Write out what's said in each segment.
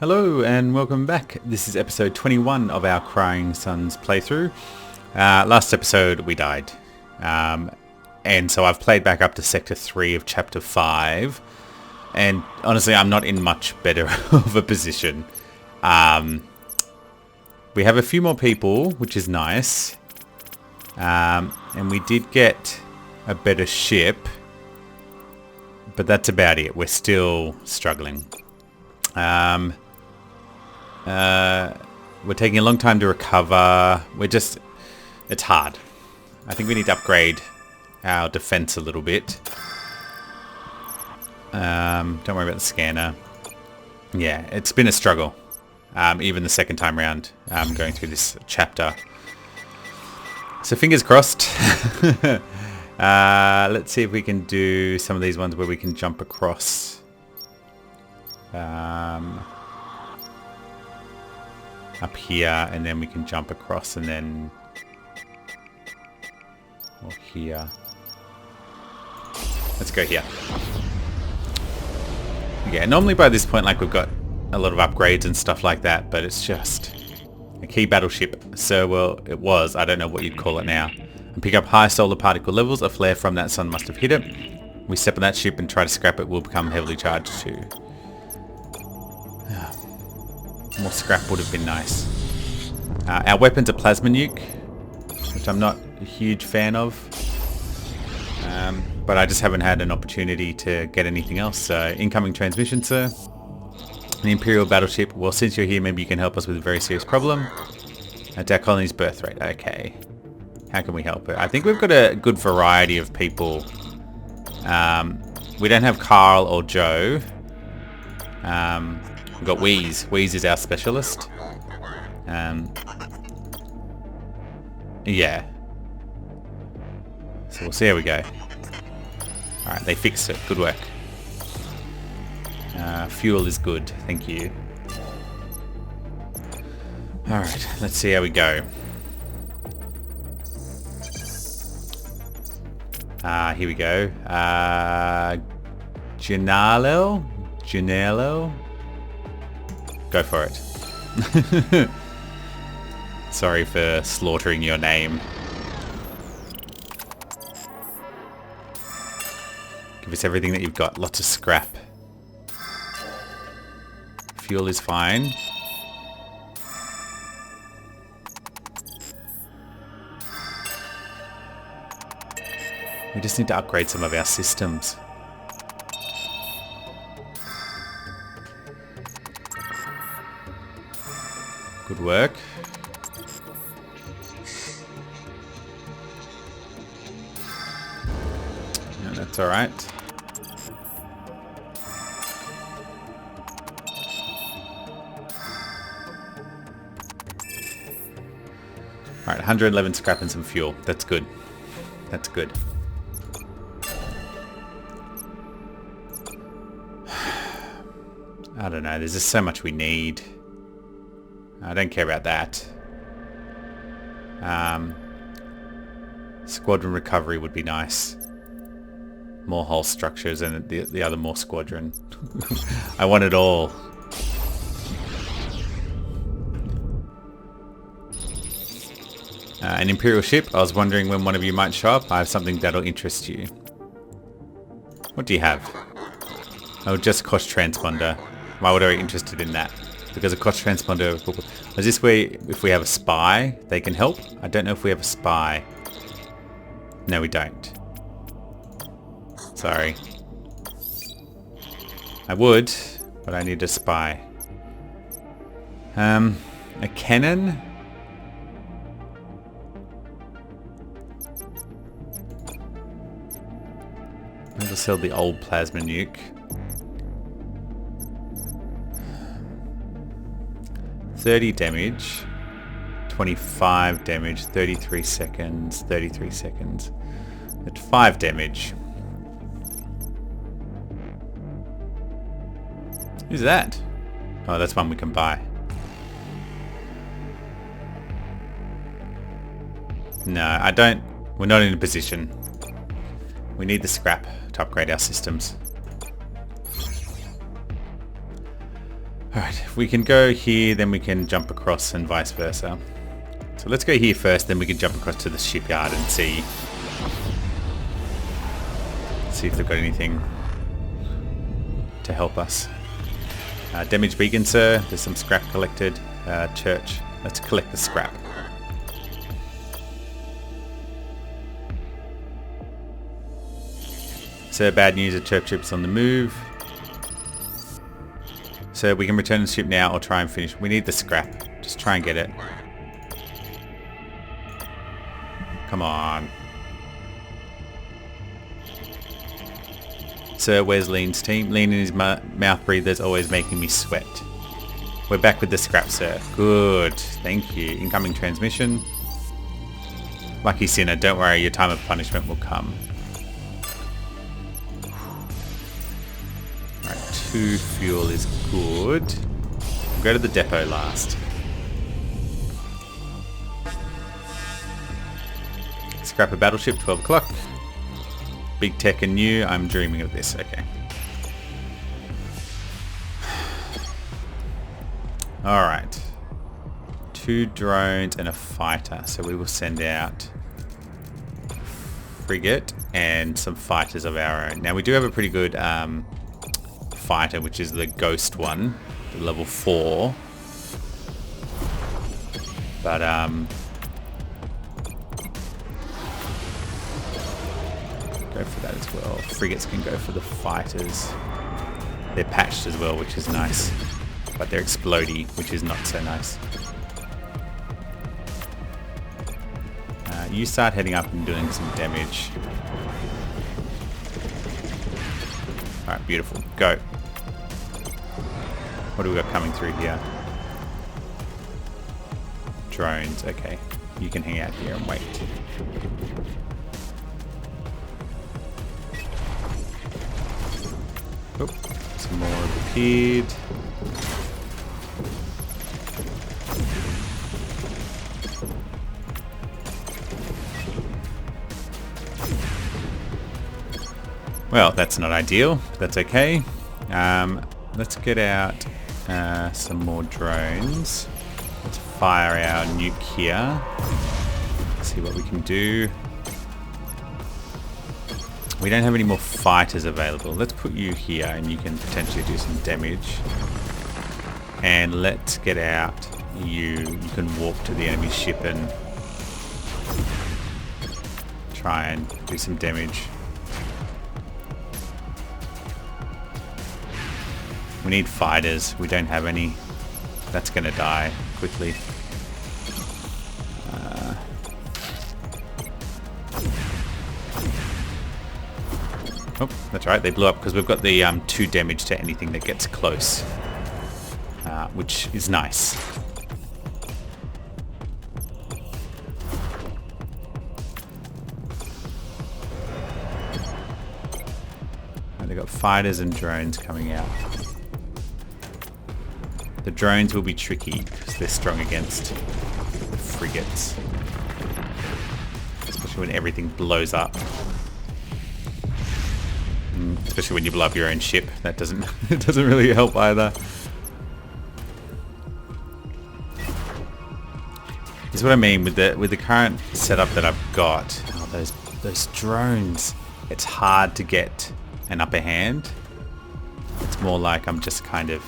Hello and welcome back. This is episode 21 of our Crying Sons playthrough. Last episode we died. And so I've played back up to Sector 3 of Chapter 5. And honestly, I'm not in much better of a position. We have a few more people, which is nice. And we did get a better ship. But that's about it. We're still struggling. We're taking a long time to recover. It's hard. I think we need to upgrade our defense a little bit. Don't worry about the scanner. Yeah, it's been a struggle. Even the second time round, going through this chapter. So fingers crossed. Let's see if we can do some of these ones where we can jump across. Up here, and then we can jump across, and then or here. Let's go here. Yeah, normally by this point, like, we've got a lot of upgrades and stuff like that, but it's just a key battleship. So, well, it was. I don't know what you'd call it now. And pick up high solar particle levels. A flare from that sun must have hit it. We step on that ship and try to scrap it. We'll become heavily charged too. More scrap would have been nice. Our weapon's a plasma nuke, which I'm not a huge fan of. But I just haven't had an opportunity to get anything else. So, incoming transmission, sir. An Imperial battleship. Well, since you're here, maybe you can help us with a very serious problem. It's our colony's birth rate. Okay. How can we help it? I think we've got a good variety of people. We don't have Carl or Joe. We've got Wheeze. Wheeze is our specialist. Yeah. So we'll see how we go. Alright, they fixed it. Good work. Fuel is good. Thank you. Alright, let's see how we go. Here we go. Janello? Go for it. Sorry for slaughtering your name. Give us everything that you've got. Lots of scrap. Fuel is fine. We just need to upgrade some of our systems. Good work. No, that's all right. All right, 111 scrap and some fuel. That's good. That's good. I don't know. There's just so much we need. I don't care about that. Squadron recovery would be nice. More hull structures and the other more squadron. I want it all. An Imperial ship. I was wondering when one of you might show up. I have something that'll interest you. What do you have? Oh, just cost transponder. Why would I be interested in that? Because a cost transponder... Is this where if we have a spy, they can help? I don't know if we have a spy. No, we don't. Sorry. I would, but I need a spy. A cannon? I'll sell the old plasma nuke. 30 damage, 25 damage, 33 seconds, 33 seconds. At 5 damage. Who's that? Oh, that's one we can buy. No, I don't. We're not in a position. We need the scrap to upgrade our systems. Alright, if we can go here, then we can jump across and vice versa. So let's go here first, then we can jump across to the shipyard and see if they've got anything to help us. Damaged beacon, sir. There's some scrap collected. Church. Let's collect the scrap. So bad news, a church trip's on the move. So we can return the ship now or try and finish. We need the scrap. Just try and get it. Come on. Sir, where's Lean's team? Lean and his mouth breather's always making me sweat. We're back with the scrap, sir. Good. Thank you. Incoming transmission. Lucky sinner, don't worry, your time of punishment will come. Alright, 2 fuel is good. We'll go to the depot last. Scrap a battleship, 12 o'clock. Big tech and new. I'm dreaming of this. Okay. Alright. 2 drones and a fighter. So we will send out a frigate and some fighters of our own. Now we do have a pretty good fighter, which is the Ghost one, the level 4. But go for that as well. Frigates can go for the fighters. They're patched as well, which is nice. But they're explodey, which is not so nice. You start heading up and doing some damage. Alright, beautiful. Go. What do we got coming through here? Drones. Okay. You can hang out here and wait. Oh, some more have appeared. Well, that's not ideal. That's okay. Let's get out some more drones. Let's fire our nuke here. See what we can do. We don't have any more fighters available. Let's put you here and you can potentially do some damage. And let's get out you. You can walk to the enemy ship and try and do some damage. We need fighters. We don't have any. That's going to die quickly. Oh, that's right. They blew up because we've got the 2 damage to anything that gets close, which is nice. They've got fighters and drones coming out. The drones will be tricky because they're strong against the frigates, especially when everything blows up. Especially when you blow up your own ship, that doesn't it doesn't really help either. This is what I mean with the current setup that I've got. Oh, those drones. It's hard to get an upper hand. It's more like I'm just kind of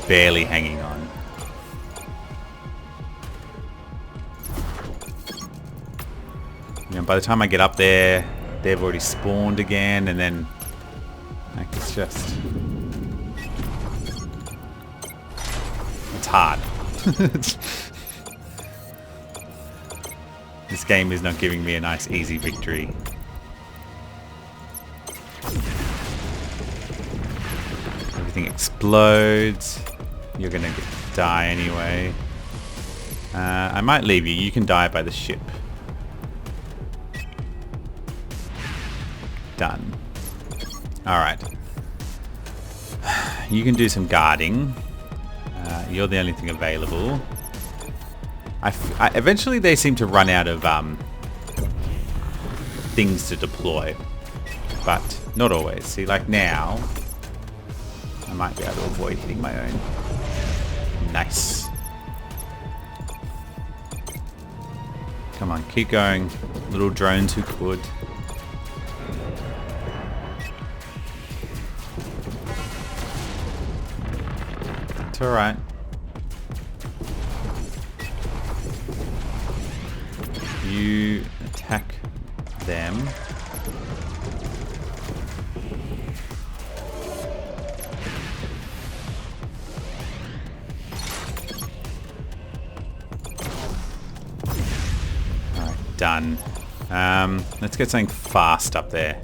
barely hanging on. You know, by the time I get up there, they've already spawned again, and then like it's just it's hard. This game is not giving me a nice easy victory. Everything explodes. You're gonna die anyway. I might leave you. You can die by the ship. Done. Alright. You can do some guarding. You're the only thing available. Eventually they seem to run out of things to deploy. But not always. See, like now, I might be able to avoid hitting my own. Nice. Come on, keep going. Little drones who could. It's alright. You attack them. Alright, done. Let's get something fast up there.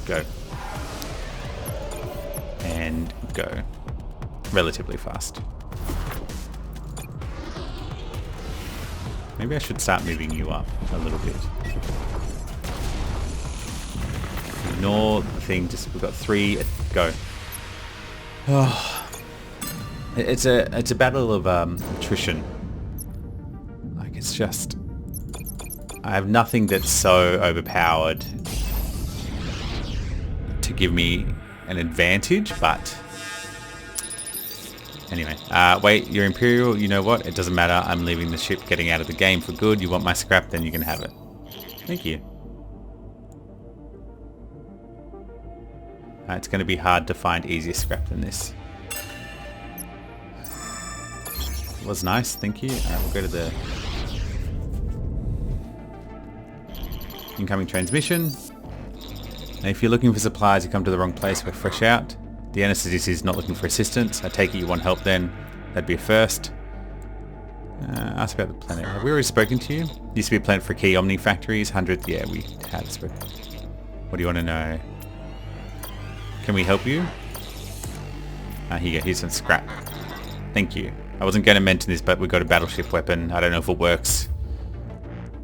Go. And go. Relatively fast. Maybe I should start moving you up a little bit. Ignore the thing, just we've got 3, go. Oh. It's a battle of attrition. Like it's just I have nothing that's so overpowered to give me an advantage, but anyway, wait, you're Imperial, you know what? It doesn't matter. I'm leaving the ship, getting out of the game for good. You want my scrap, then you can have it. Thank you. It's going to be hard to find easier scrap than this. It was nice, thank you. Alright, we'll go to the incoming transmission. And if you're looking for supplies, you come to the wrong place. We're fresh out. The anaesthetist is not looking for assistance. I take it you want help then. That'd be a first. Ask about the planet. Have we already spoken to you? Used to be a planet for key Omni factories. 100. Yeah, we had spoken. What do you want to know? Can we help you? Here's some scrap. Thank you. I wasn't going to mention this, but we got a battleship weapon. I don't know if it works.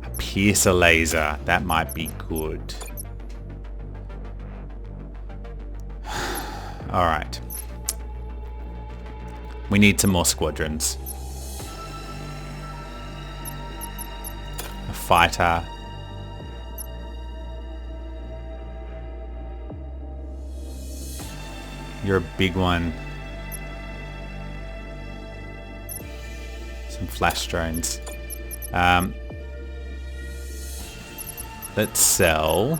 A piercer laser. That might be good. Alright. We need some more squadrons. A fighter. You're a big one. Some flash drones. Let's sell.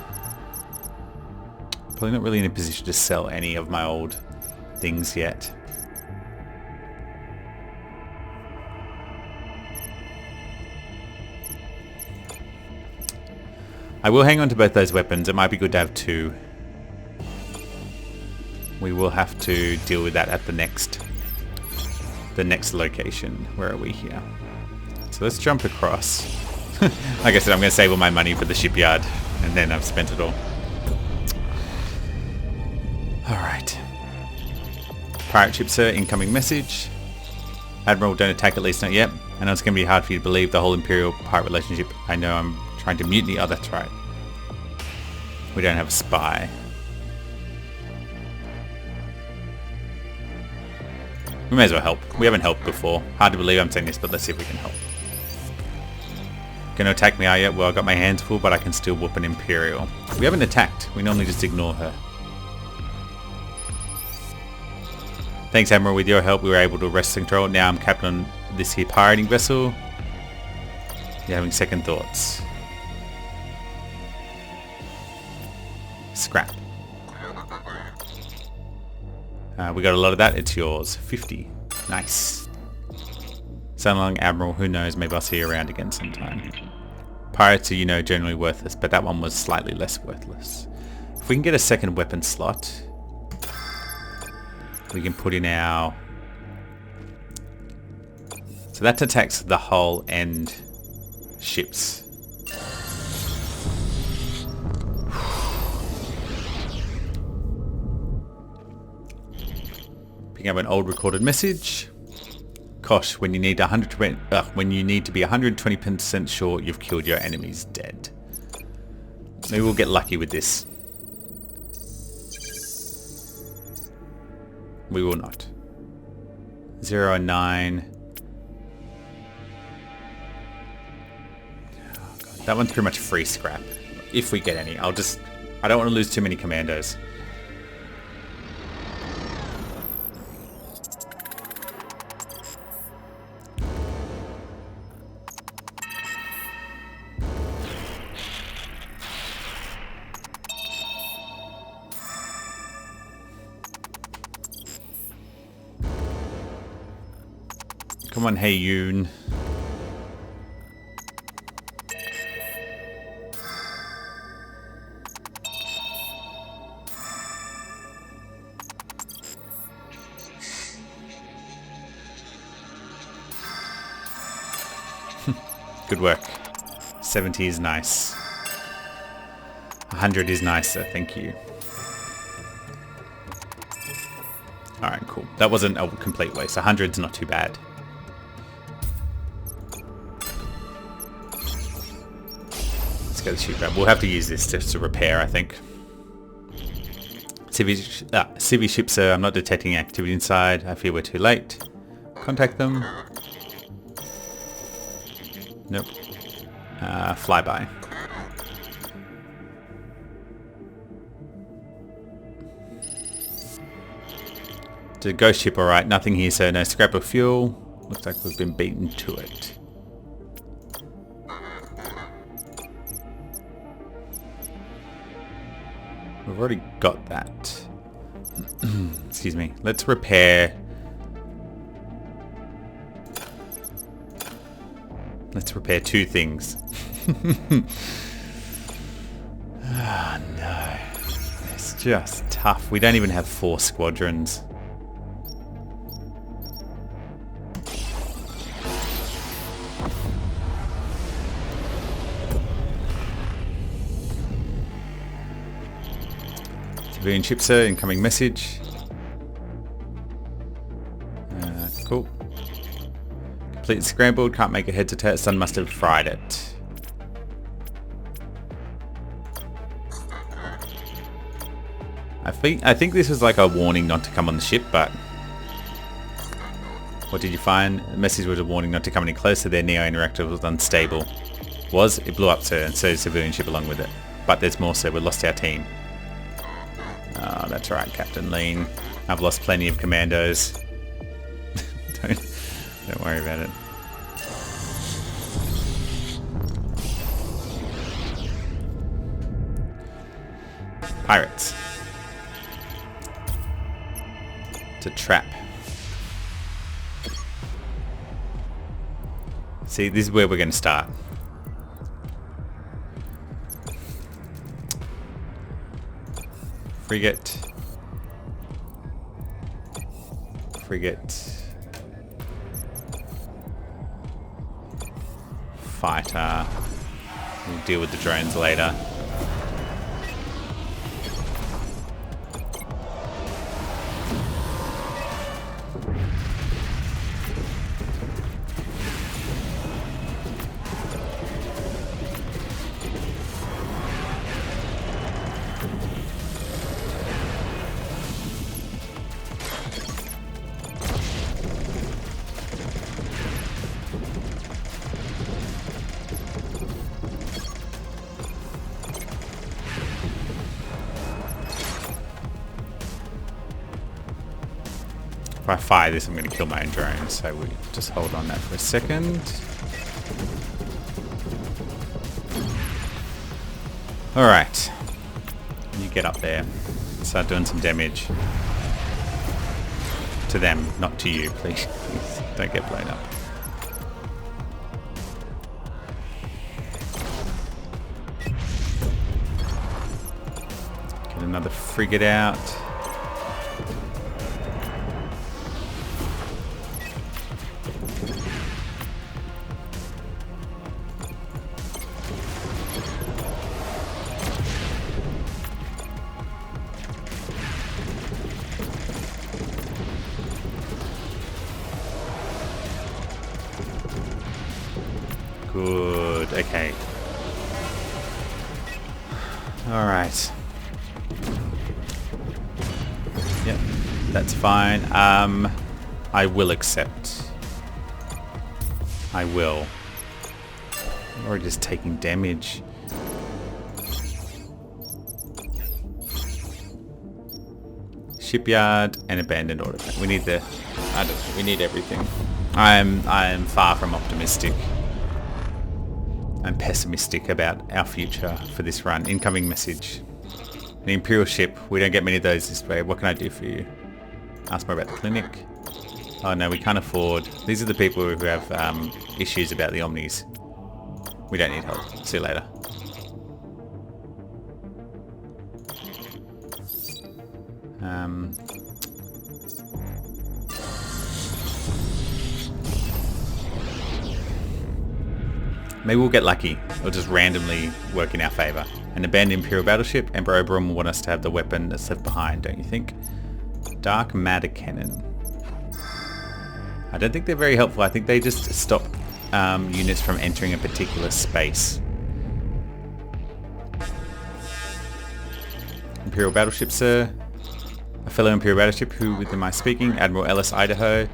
Probably not really in a position to sell any of my old things yet. I will hang on to both those weapons. It might be good to have 2. We will have to deal with that at the next location. Where are we here? So let's jump across. Like I said, I'm going to save all my money for the shipyard, and then I've spent it all. Alright. Pirate ship, sir. Incoming message. Admiral, don't attack, at least not yet. I know it's going to be hard for you to believe the whole Imperial-Pirate relationship. I know I'm trying to mutiny. Oh, that's right. We don't have a spy. We may as well help. We haven't helped before. Hard to believe I'm saying this, but let's see if we can help. Gonna attack me, are you? Well, I got my hands full, but I can still whoop an Imperial. We haven't attacked. We normally just ignore her. Thanks, Admiral. With your help, we were able to wrest control. Now I'm captain on this here pirating vessel. You're having second thoughts. Scrap. We got a lot of that. It's yours. 50. Nice. So long, Admiral. Who knows? Maybe I'll see you around again sometime. Pirates are, you know, generally worthless, but that one was slightly less worthless. If we can get a second weapon slot, we can put in our... So that attacks the hull and ships. Picking up an old recorded message. Kosh, when you need to be 120% sure you've killed your enemies dead. Maybe we'll get lucky with this. We will not. 0 and 9. Oh God. That one's pretty much free scrap. If we get any. I don't want to lose too many commandos. Come on, hey Yoon. Good work. 70 is nice. 100 is nicer, thank you. Alright, cool. That wasn't a complete waste. 100's not too bad. Let's go to the shipyard. We'll have to use this just to repair, I think. Civi ships are... I'm not detecting activity inside. I fear we're too late. Contact them. Nope. Flyby. The ghost ship, alright. Nothing here, so no scrap of fuel. Looks like we've been beaten to it. We've already got that. Excuse me. Let's repair... Let's repair 2 things. Ah, no. It's just tough. We don't even have 4 squadrons. Civilian ship, sir. Incoming message. Cool. Completely scrambled. Can't make it head to tail. Sun must have fried it. I think this was like a warning not to come on the ship, but... What did you find? The message was a warning not to come any closer. Their neo-interactor was unstable. It blew up, sir, and so did the civilian ship along with it. But there's more, sir. We lost our team. Oh, that's right, Captain Lean. I've lost plenty of commandos. Don't worry about it. Pirates. It's a trap. See, this is where we're going to start. Frigate. Fighter. We'll deal with the drones later. If I fire this, I'm going to kill my own drone, so we just hold on that for a second. Alright. You get up there. Start doing some damage. To them, not to you, please. Please don't get blown up. Get another frigate out. Good, okay. Alright. Yep, that's fine. I will accept. I will. I'm already just taking damage. Shipyard and abandoned artifact. We need the... I don't know, we need everything. I am far from optimistic. I'm pessimistic about our future for this run. Incoming message. An Imperial ship. We don't get many of those this way. What can I do for you? Ask more about the clinic. Oh no, we can't afford. These are the people who have issues about the Omnis. We don't need help. See you later. Maybe we'll get lucky. It'll just randomly work in our favour. An abandoned Imperial battleship. Emperor Oberon will want us to have the weapon that's left behind, don't you think? Dark Matter Cannon. I don't think they're very helpful. I think they just stop units from entering a particular space. Imperial battleship, sir. A fellow Imperial battleship, who with am I speaking? Admiral Ellis Idaho.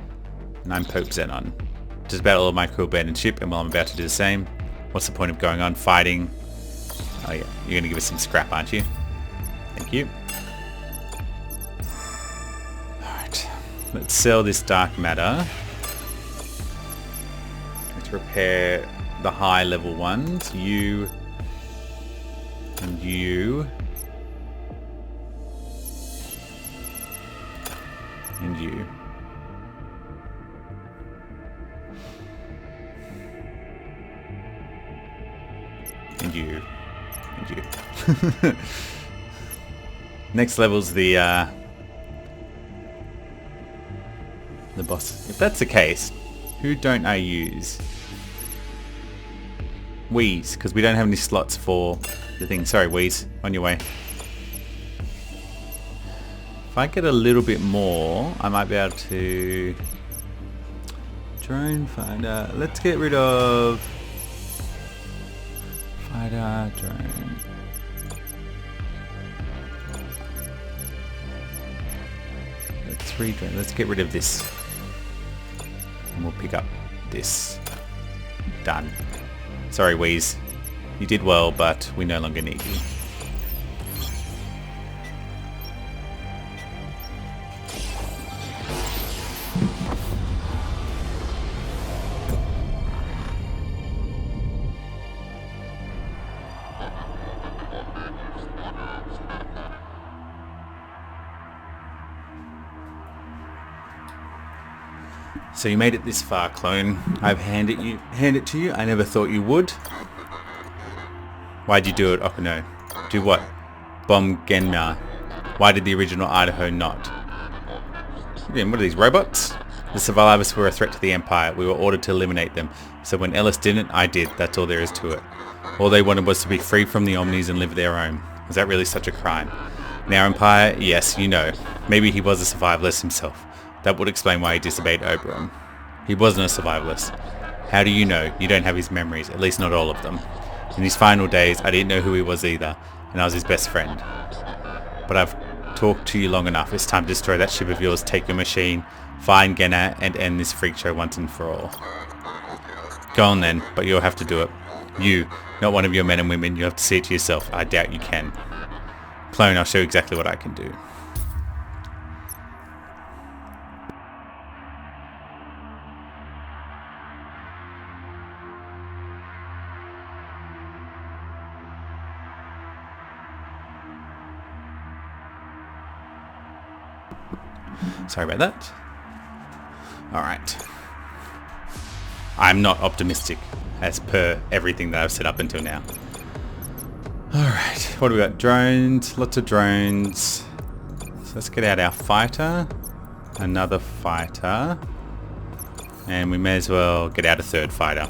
And I'm Pope Xenon. Just about all of my crew abandoned ship, and while I'm about to do the same, what's the point of going on fighting? Oh yeah, you're going to give us some scrap, aren't you? Thank you. Alright, let's sell this dark matter. Let's repair the high level ones. You and you. And you. And you. And you. Next level's the boss. If that's the case, who don't I use? Wheeze, because we don't have any slots for the thing. Sorry, Wheeze. On your way. If I get a little bit more, I might be able to... Drone finder. Let's get rid of... Fighter, drone. Let's get rid of this. And we'll pick up this. Done. Sorry, Wheeze. You did well, but we no longer need you. So you made it this far, clone. I've handed it to you. I never thought you would. Why'd you do it, Okuno? Do what? Bomb Genma. Why did the original Idaho not? Again, what are these, robots? The survivors were a threat to the Empire. We were ordered to eliminate them. So when Ellis didn't, I did. That's all there is to it. All they wanted was to be free from the Omnis and live their own. Was that really such a crime? In our Empire, yes, you know. Maybe he was a survivalist himself. That would explain why he disobeyed Oberon. He wasn't a survivalist. How do you know? You don't have his memories, at least not all of them. In his final days, I didn't know who he was either, and I was his best friend. But I've talked to you long enough. It's time to destroy that ship of yours, take your machine, find Genna, and end this freak show once and for all. Go on then, but you'll have to do it. You, not one of your men and women, you have to see it to yourself. I doubt you can. Clone, I'll show you exactly what I can do. Sorry about that. Alright. I'm not optimistic, as per everything that I've set up until now. Alright, what do we got? Drones, lots of drones. So let's get out our fighter. Another fighter. And we may as well get out a third fighter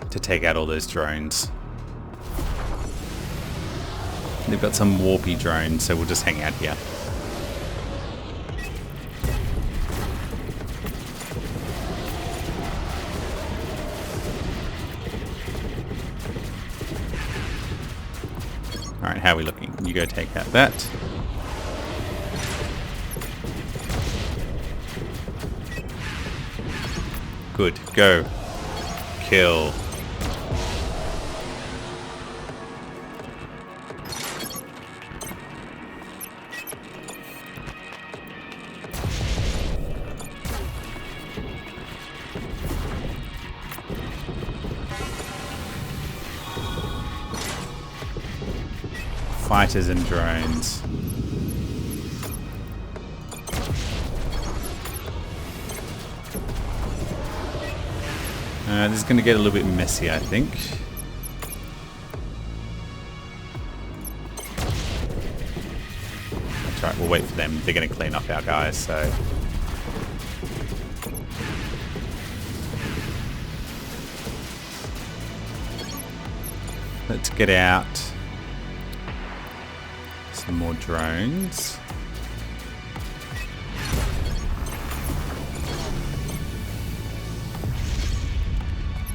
to take out all those drones. They've got some warpy drones, so we'll just hang out here. Alright, how are we looking? You go take out that. Good, go. Kill. Fighters and drones. This is going to get a little bit messy, I think. That's right, we'll wait for them. They're going to clean up our guys, so... Let's get out some more drones.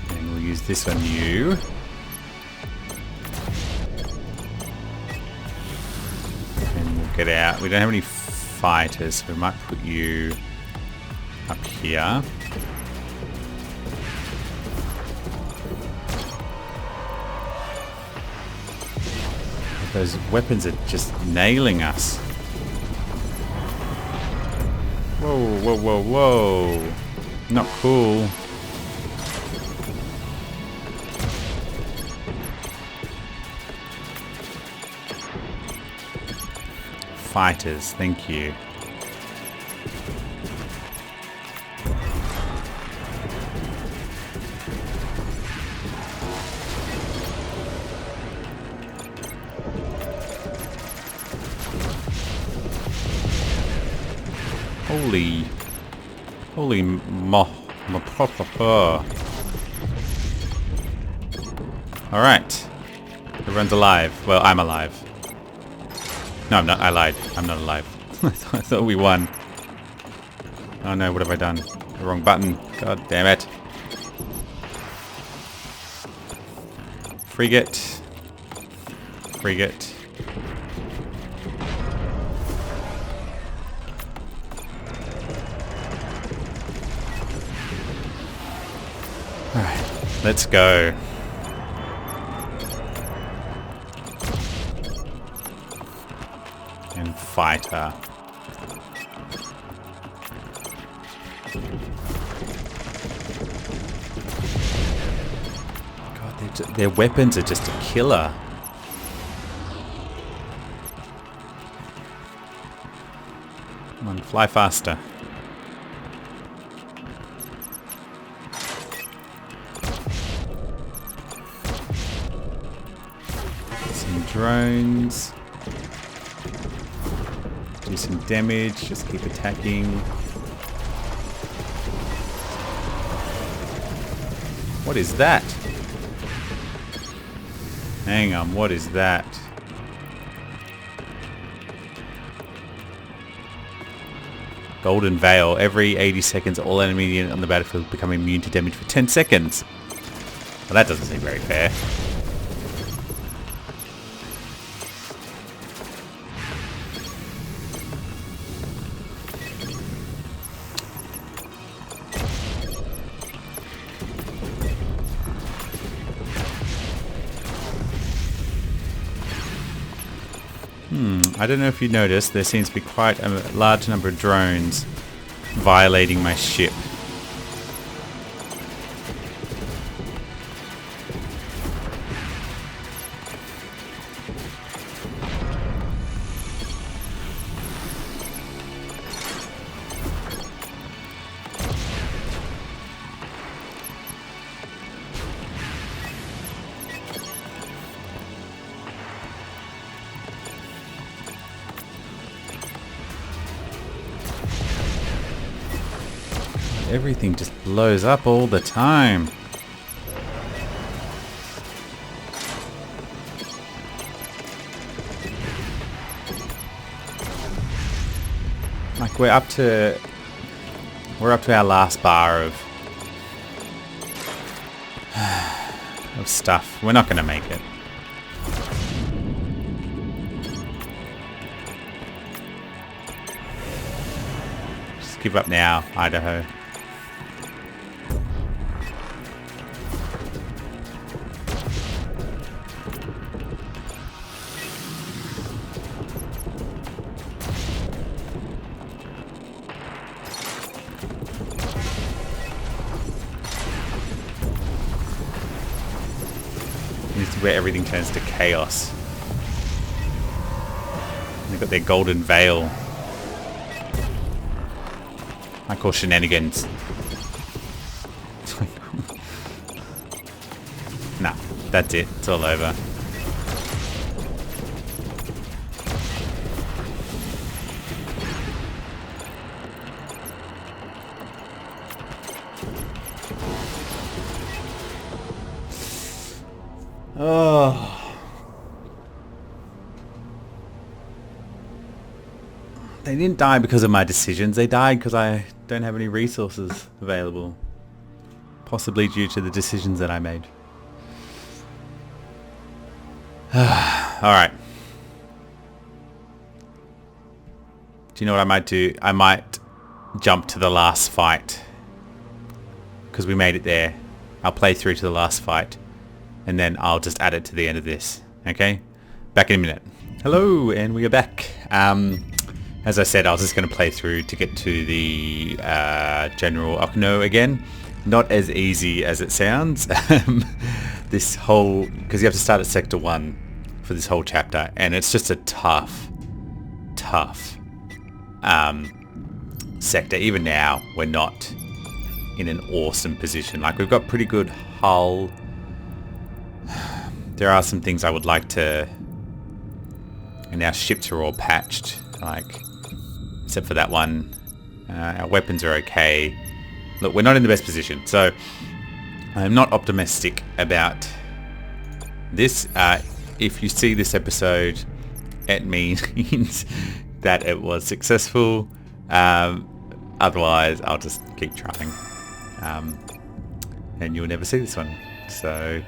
And we'll use this on you. And we'll get out. We don't have any fighters, so we might put you up here. Those weapons are just nailing us. Whoa, whoa, whoa, whoa. Not cool. Fighters, thank you. Holy Alright. Everyone's alive. Well, I'm alive. No, I'm not. I lied. I'm not alive. I thought we won. Oh no, what have I done? The wrong button. God damn it. Frigate. Frigate. Alright, let's go. And fighter. God, their weapons are just a killer. Come on, fly faster. Some drones. Do some damage, just keep attacking. What is that? Hang on, what is that? Golden Veil. Every 80 seconds, all enemy units on the battlefield become immune to damage for 10 seconds. Well, that doesn't seem very fair. I don't know if you noticed, there seems to be quite a large number of drones violating my ship. Everything just blows up all the time. Like we're up to our last bar of stuff. We're not going to make it. Just give up now, Idaho. This is where everything turns to chaos. They've got their golden veil. I call shenanigans. That's it. It's all over. Oh. They didn't die because of my decisions. They died because I don't have any resources available. Possibly due to the decisions that I made. Alright. Do you know what I might do? I might jump to the last fight. Because we made it there. I'll play through to the last fight. And then I'll just add it to the end of this. Okay? Back in a minute. Hello, and we are back. As I said, I was just going to play through to get to the General Okino again. Not as easy as it sounds. This whole... Because you have to start at Sector 1 for this whole chapter. And it's just a tough sector. Even now, we're not in an awesome position. Like, we've got pretty good hull. There are some things I would like to... And our ships are all patched. Like... Except for that one. Our weapons are okay. Look, we're not in the best position. So, I'm not optimistic about this. If you see this episode, it means that it was successful. Otherwise, I'll just keep trying. And you'll never see this one. So,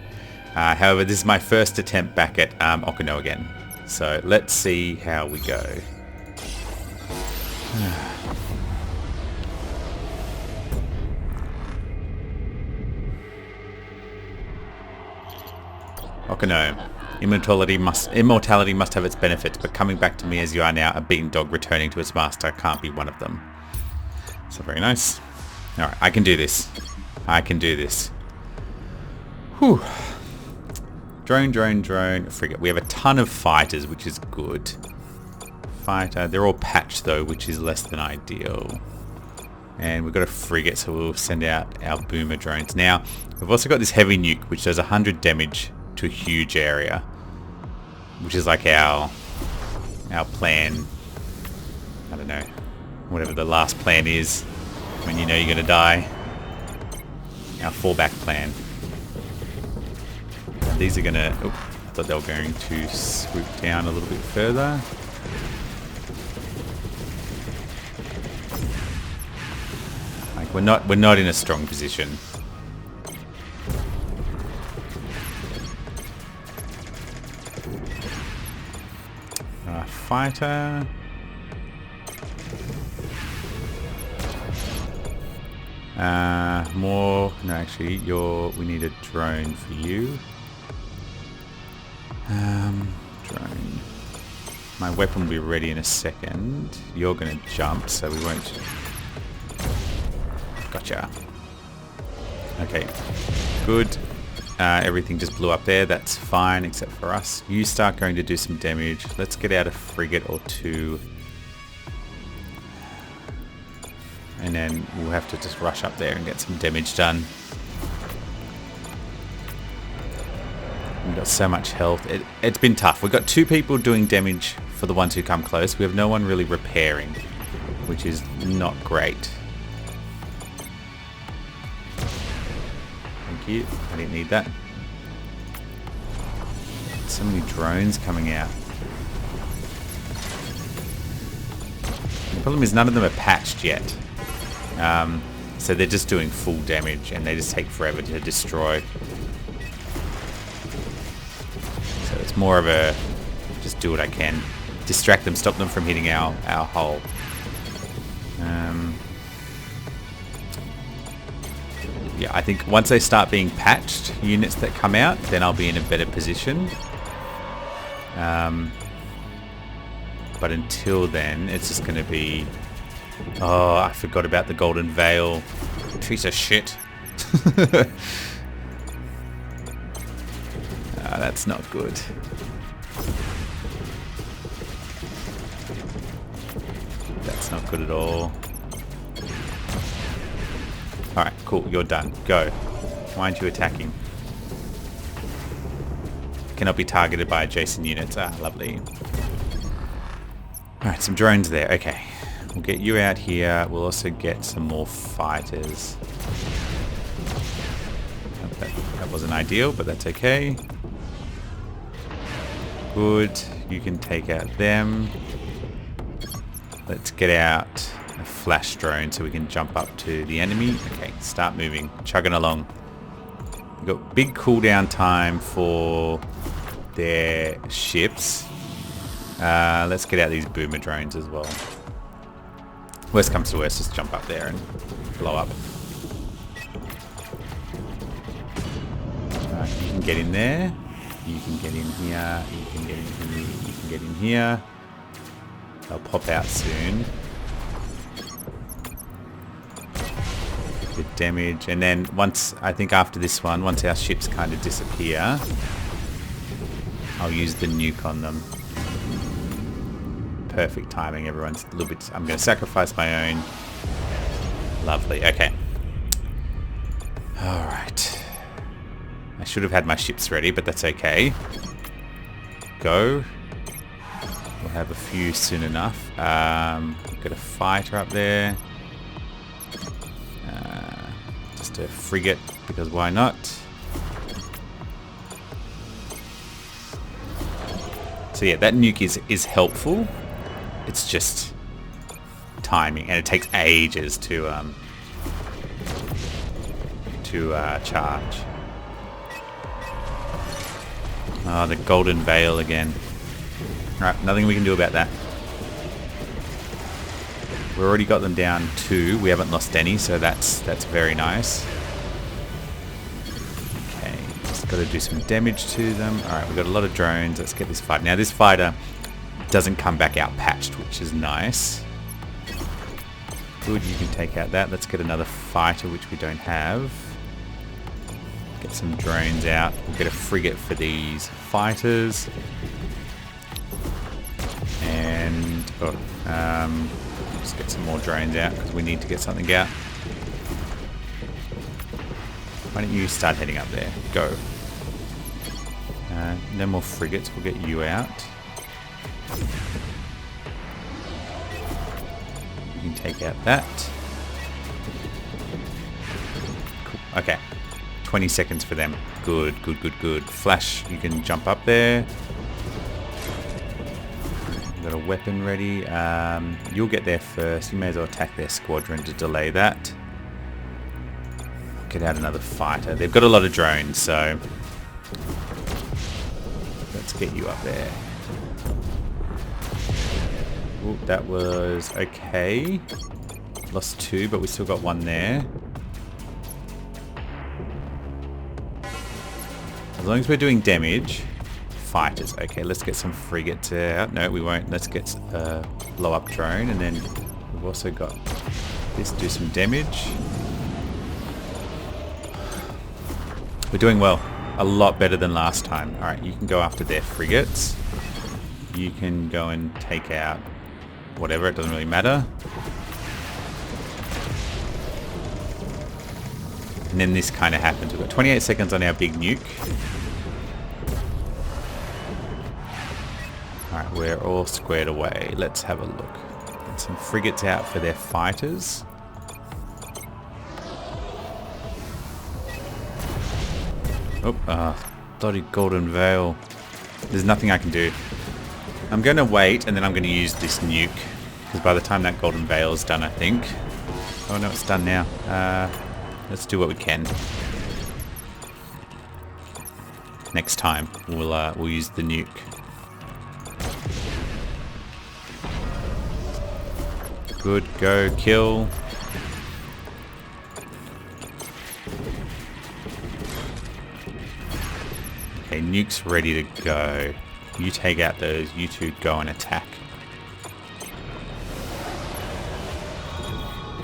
however, this is my first attempt back at Okino again. So, let's see how we go. Okino. Immortality must have its benefits, but coming back to me as you are now, a beaten dog returning to its master can't be one of them. So very nice. Alright, I can do this. I can do this. Whew. Drone, frigate. We have a ton of fighters, which is good. Fighter. They're all patched though, which is less than ideal. And we've got a frigate, so we'll send out our boomer drones. Now, we've also got this heavy nuke, which does 100 damage to a huge area, which is like our plan. I don't know, whatever the last plan is when you know you're gonna die. Our fallback plan. These are gonna... Oh, I thought they were going to swoop down a little bit further. Like we're not in a strong position. Fighter. More. No, actually, we need a drone for you. Drone. My weapon will be ready in a second. You're gonna jump, so we won't. Gotcha. Okay. Good. Everything just blew up there. That's fine, except for us. You start going to do some damage. Let's get out a frigate or two. And then we'll have to just rush up there and get some damage done. We've got so much health. It's been tough. We've got 2 people doing damage for the ones who come close. We have no one really repairing, which is not great. Thank you. I didn't need that. So many drones coming out. The problem is none of them are patched yet. So they're just doing full damage and they just take forever to destroy. So it's more of a just do what I can. Distract them, stop them from hitting our hull. Yeah, I think once they start being patched, units that come out, then I'll be in a better position. But until then, it's just going to be... Oh, I forgot about the Golden Veil. Piece of shit. That's not good. That's not good at all. Alright, cool. You're done. Go. Why aren't you attacking? cannot be targeted by adjacent units. Ah, lovely. Alright, some drones there. Okay. We'll get you out here. We'll also get some more fighters. That wasn't ideal, but that's okay. Good. You can take out them. Let's get out a flash drone so we can jump up to the enemy. Okay, start moving. Chugging along. We've got big cooldown time for their ships. Let's get out these boomer drones as well. Worst comes to worst, just jump up there and blow up. You can get in there. You can get in here. You can get in here. You can get in here. They'll pop out soon. Good damage. And then once, I think after this one, once our ships kind of disappear, I'll use the nuke on them. Perfect timing. Everyone's a little bit... I'm going to sacrifice my own. Lovely. Okay. Alright. I should have had my ships ready, but that's okay. Go. We'll have a few soon enough. Got a fighter up there. Just a frigate, because why not? So yeah, that nuke is helpful. It's just timing, and it takes ages to charge. Oh, the golden veil again. Right, nothing we can do about that. We've already got them down 2. We haven't lost any, so that's very nice. Okay, just got to do some damage to them. Alright, we've got a lot of drones. Let's get this fight. Now, this fighter doesn't come back out patched, which is nice. Good, you can take out that. Let's get another fighter, which we don't have. Get some drones out. We'll get a frigate for these fighters. And just get some more drones out because we need to get something out. Why don't you start heading up there? Go. No more frigates. We'll get you out. You can take out that. Cool. Okay. 20 seconds for them. Good, good, good, good. Flash, you can jump up there. Got a weapon ready. You'll get there first. You may as well attack their squadron to delay that. Get out another fighter. They've got a lot of drones, so let's get you up there. Ooh, that was okay. Lost 2, but we still got 1 there. As long as we're doing damage. Fighters. Okay, let's get some frigates out. No, we won't. Let's get a blow up drone, and then we've also got this do some damage. We're doing well. A lot better than last time. Alright, you can go after their frigates. You can go and take out whatever, it doesn't really matter. And then this kind of happens. We've got 28 seconds on our big nuke. Alright, we're all squared away. Let's have a look. Get some frigates out for their fighters. Oh, bloody golden veil. There's nothing I can do. I'm going to wait, and then I'm going to use this nuke. Because by the time that golden veil is done, I think... Oh no, it's done now. Let's do what we can. Next time, we'll use the nuke. Good, go, kill. Okay, nuke's ready to go. You take out those, you two go and attack.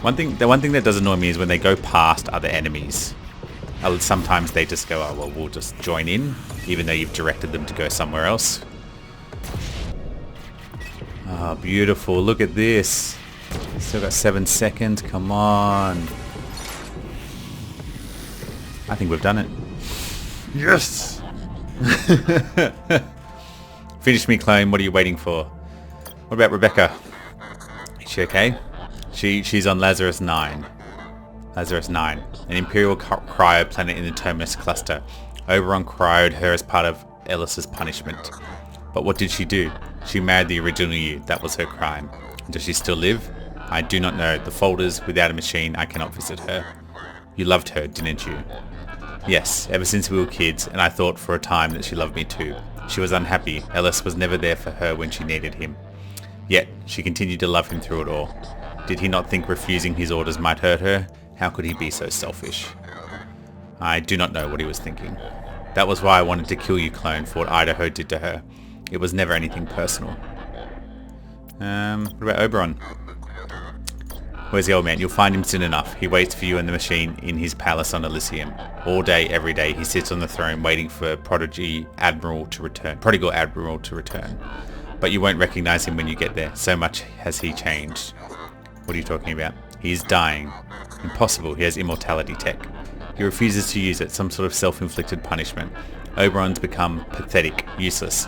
The one thing that does annoy me is when they go past other enemies. Sometimes they just go, oh well, we'll just join in, even though you've directed them to go somewhere else. Oh, beautiful, look at this. Still got 7 seconds, come on. I think we've done it. Yes! Finish me, clone. What are you waiting for? What about Rebecca? Is she okay? She's on Lazarus 9. Lazarus 9, an Imperial cryo planet in the Terminus cluster. Oberon cryoed her as part of Ellis's punishment. But what did she do? She married the original you. That was her crime. Does she still live? I do not know. The folders, without a machine, I cannot visit her. You loved her, didn't you? Yes, ever since we were kids, and I thought for a time that she loved me too. She was unhappy. Ellis was never there for her when she needed him. Yet, she continued to love him through it all. Did he not think refusing his orders might hurt her? How could he be so selfish? I do not know what he was thinking. That was why I wanted to kill you, clone, for what Idaho did to her. It was never anything personal. What about Oberon? Where's the old man? You'll find him soon enough. He waits for you in the machine in his palace on Elysium. All day, every day, he sits on the throne waiting for Prodigal Admiral to return. But you won't recognize him when you get there. So much has he changed. What are you talking about? He is dying. Impossible. He has immortality tech. He refuses to use it, some sort of self-inflicted punishment. Oberon's become pathetic, useless.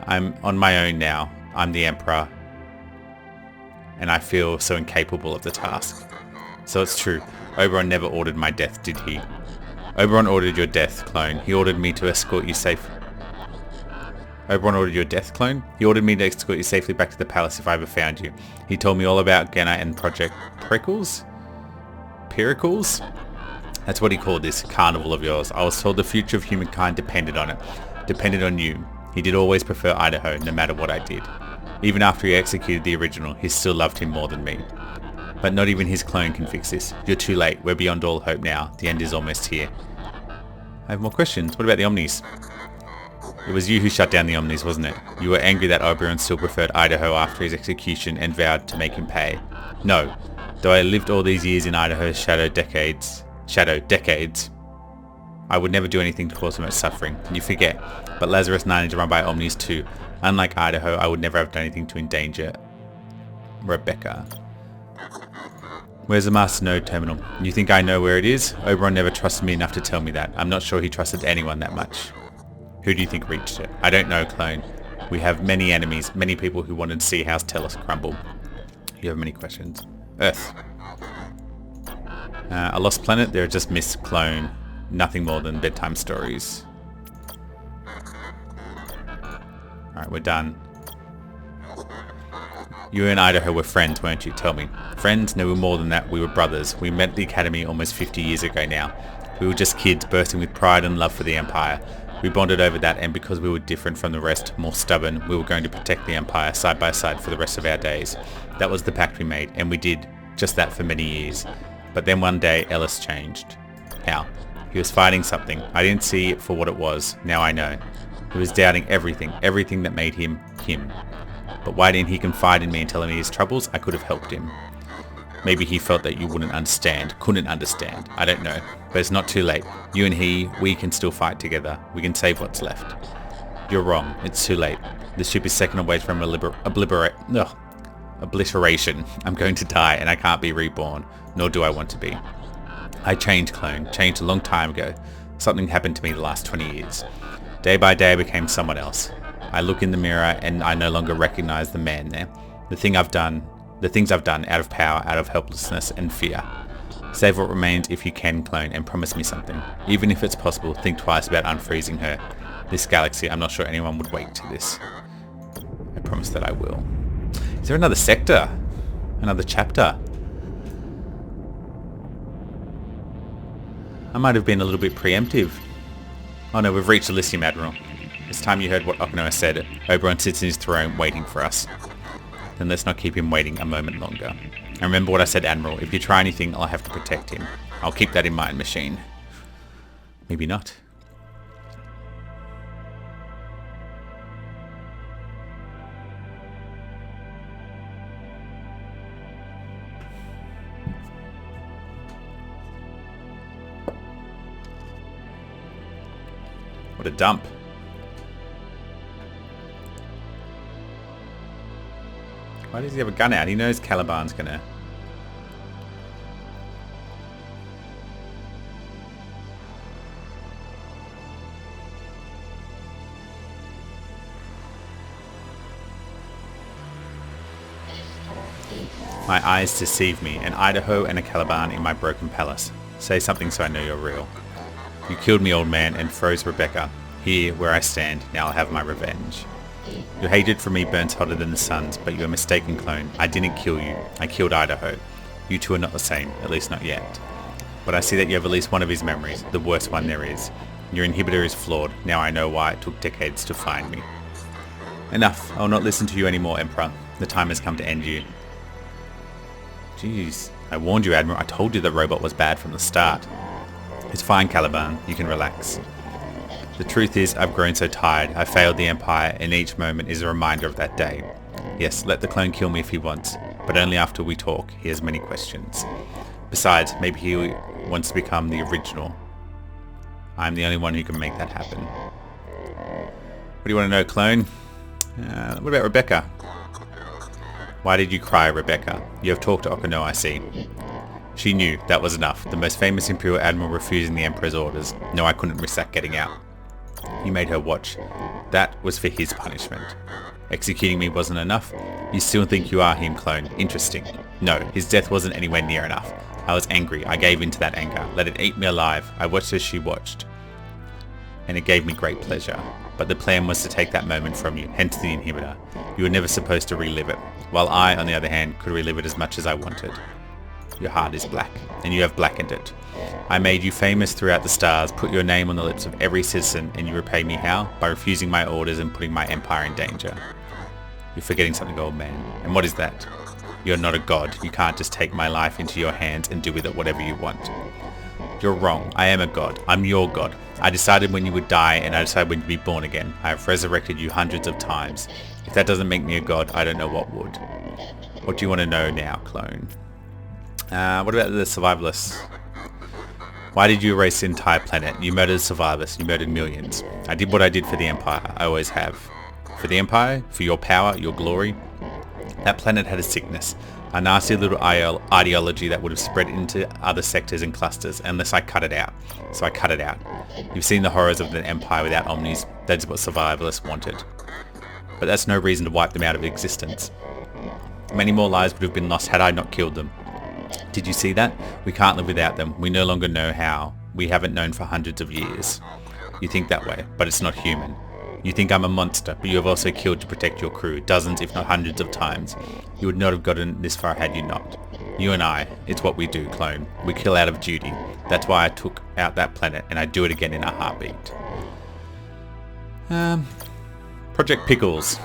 I'm on my own now. I'm the Emperor. And I feel so incapable of the task. So it's true. Oberon never ordered my death, did he? Oberon ordered your death, clone. He ordered me to escort you safe. Oberon ordered your death, clone? He ordered me to escort you safely back to the palace if I ever found you. He told me all about Genna and Project Pericles? Pericles? That's what he called this carnival of yours. I was told the future of humankind depended on it. Depended on you. He did always prefer Idaho, no matter what I did. Even after he executed the original, he still loved him more than me. But not even his clone can fix this. You're too late. We're beyond all hope now. The end is almost here. I have more questions. What about the Omnis? It was you who shut down the Omnis, wasn't it? You were angry that Oberon still preferred Idaho after his execution and vowed to make him pay. No. Though I lived all these years in Idaho's shadow decades, I would never do anything to cause so much suffering. You forget. But Lazarus 9 is run by Omnis too. Unlike Idaho, I would never have done anything to endanger Rebecca. Where's the Master Node terminal? You think I know where it is? Oberon never trusted me enough to tell me that. I'm not sure he trusted anyone that much. Who do you think reached it? I don't know, clone. We have many enemies, many people who wanted to see House Tellus crumble. You have many questions. Earth. A lost planet? They're just missed, clone. Nothing more than bedtime stories. Alright, we're done. You and Idaho were friends, weren't you? Tell me. Friends? No, we were more than that. We were brothers. We met at the academy almost 50 years ago now. We were just kids bursting with pride and love for the Empire. We bonded over that, and because we were different from the rest, more stubborn, we were going to protect the Empire side by side for the rest of our days. That was the pact we made, and we did just that for many years. But then one day, Ellis changed. How? He was fighting something. I didn't see it for what it was. Now I know. He was doubting everything that made him, him. But why didn't he confide in me and tell me his troubles? I could have helped him. Maybe he felt that you couldn't understand. I don't know. But it's not too late. You and he, we can still fight together. We can save what's left. You're wrong. It's too late. The ship is second away from obliteration. I'm going to die and I can't be reborn. Nor do I want to be. I changed, clone. Changed a long time ago. Something happened to me the last 20 years. Day by day I became someone else. I look in the mirror and I no longer recognize the man there. The things I've done out of power, out of helplessness and fear. Save what remains if you can, clone, and promise me something. Even if it's possible, think twice about unfreezing her. This galaxy, I'm not sure anyone would wait to this. I promise that I will. Is there another sector? Another chapter? I might have been a little bit preemptive. Oh no, we've reached Elysium, Admiral. It's time you heard what Okinawa said. Oberon sits in his throne waiting for us. Then let's not keep him waiting a moment longer. And remember what I said, Admiral. If you try anything, I'll have to protect him. I'll keep that in mind, machine. Maybe not. What a dump. Why does he have a gun out? He knows Caliban's gonna... My eyes deceive me, an Idaho and a Caliban in my broken palace. Say something so I know you're real. You killed me, old man, and froze Rebecca. Here, where I stand, now I'll have my revenge. Your hatred for me burns hotter than the sun's, but you're mistaken, clone. I didn't kill you. I killed Idaho. You two are not the same, at least not yet. But I see that you have at least one of his memories, the worst one there is. Your inhibitor is flawed. Now I know why it took decades to find me. Enough. I'll not listen to you anymore, Emperor. The time has come to end you. Jeez. I warned you, Admiral. I told you the robot was bad from the start. It's fine, Caliban. You can relax. The truth is, I've grown so tired. I failed the Empire, and each moment is a reminder of that day. Yes, let the clone kill me if he wants, but only after we talk. He has many questions. Besides, maybe he wants to become the original. I'm the only one who can make that happen. What do you want to know, clone? What about Rebecca? Why did you cry, Rebecca? You have talked to Okino, I see. She knew that was enough. The most famous Imperial Admiral refusing the Emperor's orders. No, I couldn't risk that getting out. He made her watch. That was for his punishment. Executing me wasn't enough? You still think you are him, clone? Interesting. No, his death wasn't anywhere near enough. I was angry. I gave in to that anger. Let it eat me alive. I watched as she watched. And it gave me great pleasure. But the plan was to take that moment from you, hence the inhibitor. You were never supposed to relive it, while I, on the other hand, could relive it as much as I wanted. Your heart is black, and you have blackened it. I made you famous throughout the stars, put your name on the lips of every citizen, and you repay me how? By refusing my orders and putting my empire in danger. You're forgetting something, old man. And what is that? You're not a god. You can't just take my life into your hands and do with it whatever you want. You're wrong. I am a god. I'm your god. I decided when you would die, and I decided when you'd be born again. I have resurrected you hundreds of times. If that doesn't make me a god, I don't know what would. What do you want to know now, clone? What about the survivalists? Why did you erase the entire planet? You murdered survivors. You murdered millions. I did what I did for the Empire. I always have. For the Empire? For your power? Your glory? That planet had a sickness. A nasty little ideology that would have spread into other sectors and clusters unless I cut it out. So I cut it out. You've seen the horrors of the Empire without Omnis. That's what survivalists wanted. But that's no reason to wipe them out of existence. Many more lives would have been lost had I not killed them. Did you see that? We can't live without them. We no longer know how. We haven't known for hundreds of years. You think that way, but it's not human. You think I'm a monster, but you have also killed to protect your crew, dozens if not hundreds of times. You would not have gotten this far had you not. You and I, it's what we do, clone. We kill out of duty. That's why I took out that planet, and I do it again in a heartbeat. Project Pickles.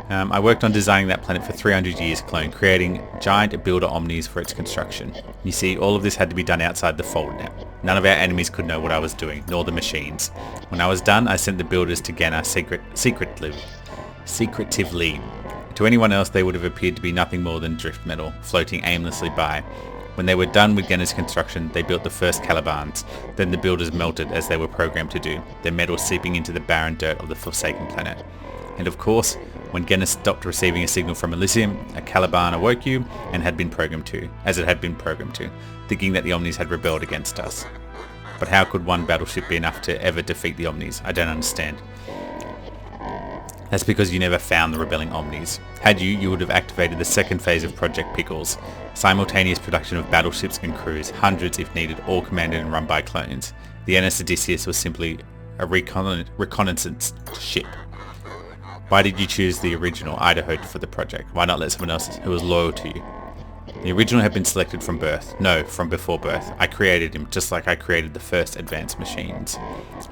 I worked on designing that planet for 300 years, clone, creating giant builder omnis for its construction. You see, all of this had to be done outside the fold net. None of our enemies could know what I was doing, nor the machines. When I was done, I sent the builders to Ghana secretively. To anyone else, they would have appeared to be nothing more than drift metal, floating aimlessly by. When they were done with Ghana's construction, they built the first Calibans. Then the builders melted as they were programmed to do, their metal seeping into the barren dirt of the forsaken planet. And of course, when Genus stopped receiving a signal from Elysium, a Caliban awoke you and had been programmed to, as it had been programmed to, thinking that the Omnis had rebelled against us. But how could one battleship be enough to ever defeat the Omnis? I don't understand. That's because you never found the rebelling Omnis. Had you, you would have activated the second phase of Project Pickles. Simultaneous production of battleships and crews, hundreds if needed, all commanded and run by clones. The NS Odysseus was simply a reconnaissance ship. Why did you choose the original Idaho for the project? Why not let someone else who was loyal to you? The original had been selected from birth. No, from before birth. I created him just like I created the first advanced machines.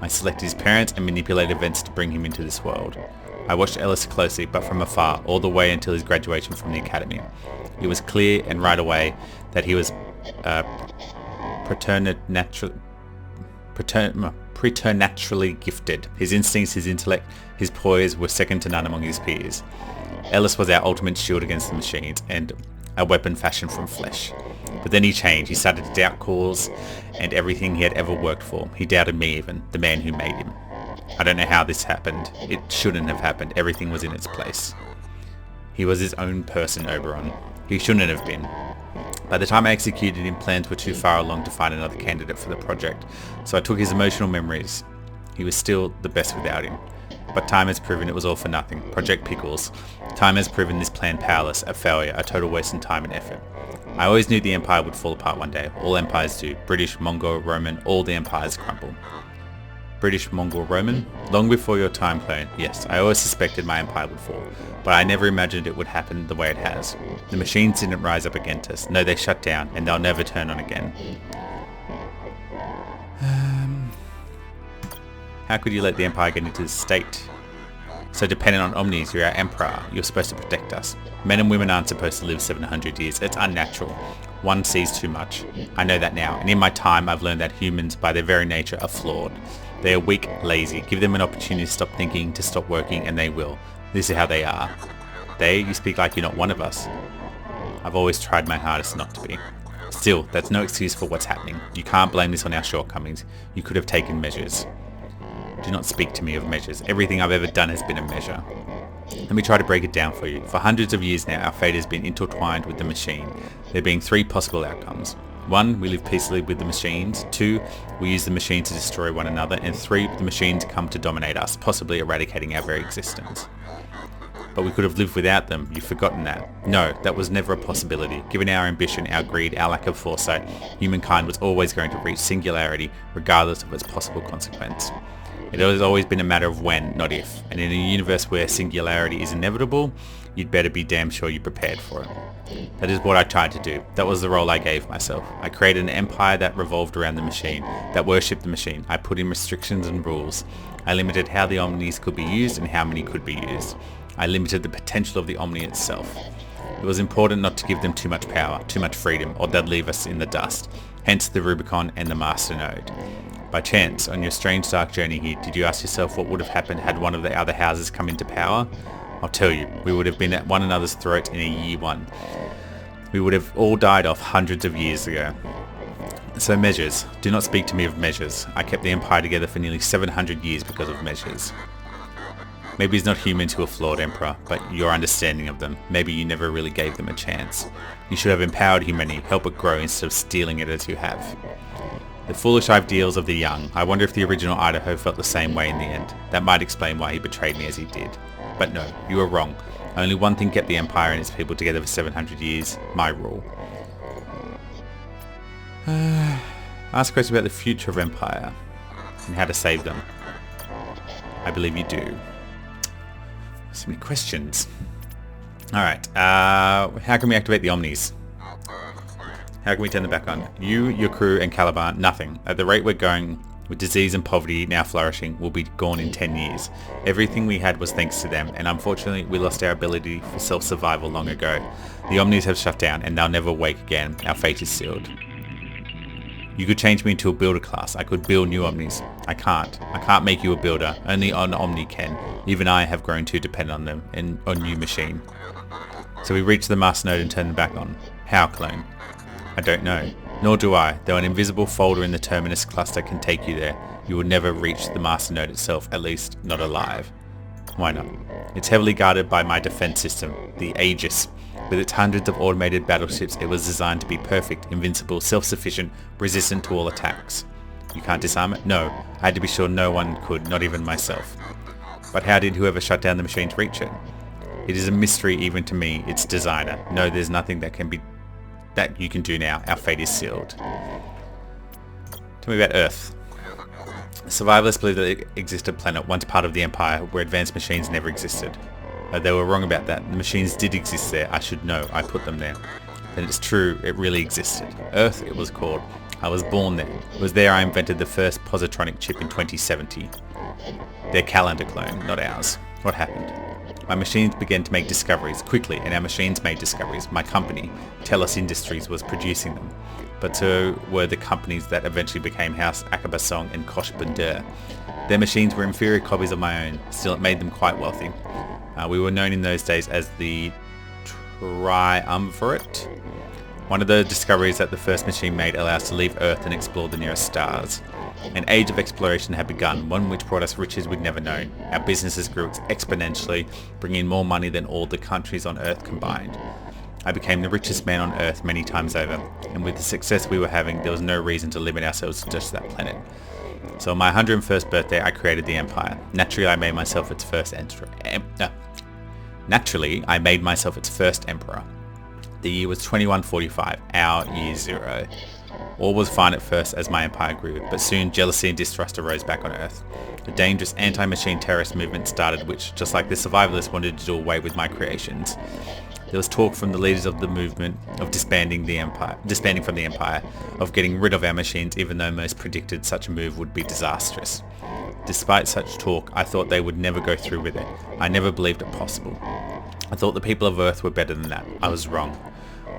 I selected his parents and manipulated events to bring him into this world. I watched Ellis closely, but from afar, all the way until his graduation from the academy. It was clear and right away that he was preternaturally gifted. His instincts, his intellect, his poise were second to none among his peers. Ellis was our ultimate shield against the machines and a weapon fashioned from flesh. But then he changed. He started to doubt cause and everything he had ever worked for. He doubted me even, the man who made him. I don't know how this happened. It shouldn't have happened. Everything was in its place. He was his own person, Oberon. He shouldn't have been. By the time I executed him, plans were too far along to find another candidate for the project, so I took his emotional memories. He was still the best without him. but time has proven it was all for nothing. Project Pickles. Time has proven this plan powerless, a failure, a total waste of time and effort. I always knew the empire would fall apart one day. All empires do. British, Mongol, Roman, all the empires crumble. British, Mongol, Roman? Long before your time, clone. Yes, I always suspected my empire would fall, but I never imagined it would happen the way it has. The machines didn't rise up against us. No, they shut down, and they'll never turn on again. How could you let the empire get into this state? So dependent on Omnis, you're our emperor. You're supposed to protect us. Men and women aren't supposed to live 700 years. It's unnatural. One sees too much. I know that now, and in my time I've learned that humans, by their very nature, are flawed. They are weak, lazy. Give them an opportunity to stop thinking, to stop working, and they will. This is how they are. They? You speak like you're not one of us. I've always tried my hardest not to be. Still, that's no excuse for what's happening. You can't blame this on our shortcomings. You could have taken measures. Do not speak to me of measures. Everything I've ever done has been a measure. Let me try to break it down for you. For hundreds of years now, our fate has been intertwined with the machine. There being 3 possible outcomes. 1, we live peacefully with the machines. 2, we use the machine to destroy one another. And 3, the machines come to dominate us, possibly eradicating our very existence. But we could have lived without them. You've forgotten that. No, that was never a possibility. Given our ambition, our greed, our lack of foresight, humankind was always going to reach singularity, regardless of its possible consequence. It has always been a matter of when, not if. And in a universe where singularity is inevitable, you'd better be damn sure you're prepared for it. That is what I tried to do. That was the role I gave myself. I created an empire that revolved around the machine, that worshipped the machine. I put in restrictions and rules. I limited how the Omnis could be used and how many could be used. I limited the potential of the Omni itself. It was important not to give them too much power, too much freedom, or they'd leave us in the dust. Hence the Rubicon and the Master Node. By chance, on your strange dark journey here, did you ask yourself what would have happened had one of the other houses come into power? I'll tell you, we would have been at one another's throat in a year 1. We would have all died off hundreds of years ago. So measures. Do not speak to me of measures. I kept the empire together for nearly 700 years because of measures. Maybe it's not humans who are flawed, Emperor, but your understanding of them. Maybe you never really gave them a chance. You should have empowered humanity, help it grow instead of stealing it as you have. The foolish ideals of the young. I wonder if the original Idaho felt the same way in the end. That might explain why he betrayed me as he did. But no, you were wrong. Only one thing kept the Empire and its people together for 700 years. My rule. Ask questions about the future of Empire and how to save them. I believe you do. So many questions. Alright, how can we activate the Omnis? How can we turn them back on? You, your crew, and Caliban, nothing. At the rate we're going, with disease and poverty now flourishing, will be gone in 10 years. Everything we had was thanks to them, and unfortunately we lost our ability for self-survival long ago. The Omnis have shut down, and they'll never wake again. Our fate is sealed. You could change me into a builder class. I could build new Omnis. I can't. I can't make you a builder. Only an Omni can. Even I have grown too dependent on them, and on new machine. So we reach the Master Node and turn them back on. How, clone? I don't know. Nor do I, though an invisible folder in the Terminus cluster can take you there. You will never reach the Master Node itself, at least not alive. Why not? It's heavily guarded by my defense system, the Aegis. With its hundreds of automated battleships, it was designed to be perfect, invincible, self-sufficient, resistant to all attacks. You can't disarm it? No. I had to be sure no one could, not even myself. But how did whoever shut down the machines reach it? It is a mystery even to me, its designer. No, there's nothing that you can do now. Our fate is sealed. Tell me about Earth. Survivalists believe that it existed a planet once part of the Empire where advanced machines never existed. They were wrong about that. The machines did exist there. I should know. I put them there. And it's true, it really existed. Earth, it was called. I was born there. It was there I invented the first positronic chip in 2070. Their calendar clone, not ours. What happened? My machines began to make discoveries quickly, and our machines made discoveries. My company, Telus Industries, was producing them. But so were the companies that eventually became House Akabasong and Kosh Bundur. Their machines were inferior copies of my own. Still, it made them quite wealthy. We were known in those days as the Triumvirate. One of the discoveries that the first machine made allowed us to leave Earth and explore the nearest stars. An age of exploration had begun, one which brought us riches we'd never known. Our businesses grew exponentially, bringing in more money than all the countries on Earth combined. I became the richest man on Earth many times over, and with the success we were having, there was no reason to limit ourselves to just that planet. So on my 101st birthday, I created the Empire. Naturally, I made myself its first emperor. The year was 2145, our year zero. All was fine at first as my empire grew, but soon jealousy and distrust arose back on Earth. A dangerous anti-machine terrorist movement started which, just like the survivalists, wanted to do away with my creations. There was talk from the leaders of the movement of disbanding from the empire, of getting rid of our machines, even though most predicted such a move would be disastrous. Despite such talk, I thought they would never go through with it. I never believed it possible. I thought the people of Earth were better than that. I was wrong.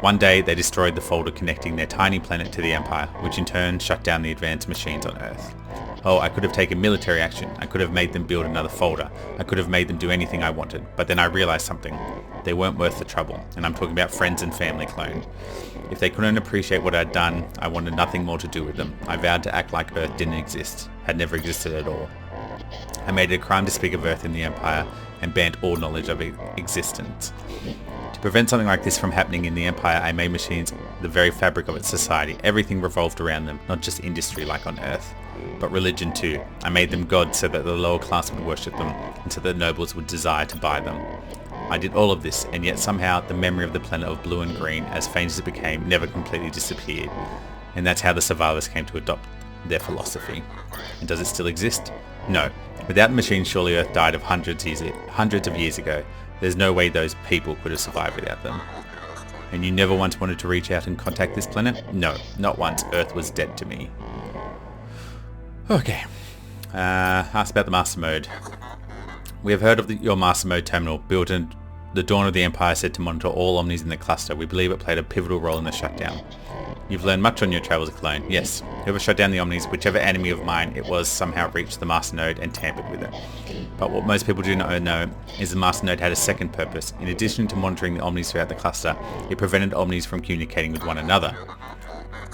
One day, they destroyed the folder connecting their tiny planet to the Empire, which in turn shut down the advanced machines on Earth. Oh, I could have taken military action. I could have made them build another folder. I could have made them do anything I wanted. But then I realized something. They weren't worth the trouble. And I'm talking about friends and family clone. If they couldn't appreciate what I'd done, I wanted nothing more to do with them. I vowed to act like Earth didn't exist, had never existed at all. I made it a crime to speak of Earth in the Empire and banned all knowledge of its existence. To prevent something like this from happening in the Empire, I made machines the very fabric of its society. Everything revolved around them, not just industry like on Earth, but religion too. I made them gods so that the lower class would worship them, and so that nobles would desire to buy them. I did all of this, and yet somehow the memory of the planet of blue and green, as faint as it became, never completely disappeared. And that's how the survivors came to adopt their philosophy. And does it still exist? No. Without the machines, surely Earth died of hundreds of years ago. There's no way those people could have survived without them. And you never once wanted to reach out and contact this planet? No, not once. Earth was dead to me. Okay. Ask about the Master Mode. We have heard of your Master Mode terminal, built in the dawn of the Empire, said to monitor all Omnis in the cluster. We believe it played a pivotal role in the shutdown. You've learned much on your travels, clone. Yes. Whoever shut down the Omnis, whichever enemy of mine it was, somehow reached the Master Node and tampered with it. But what most people do not know is the Master Node had a second purpose. In addition to monitoring the Omnis throughout the cluster, it prevented Omnis from communicating with one another.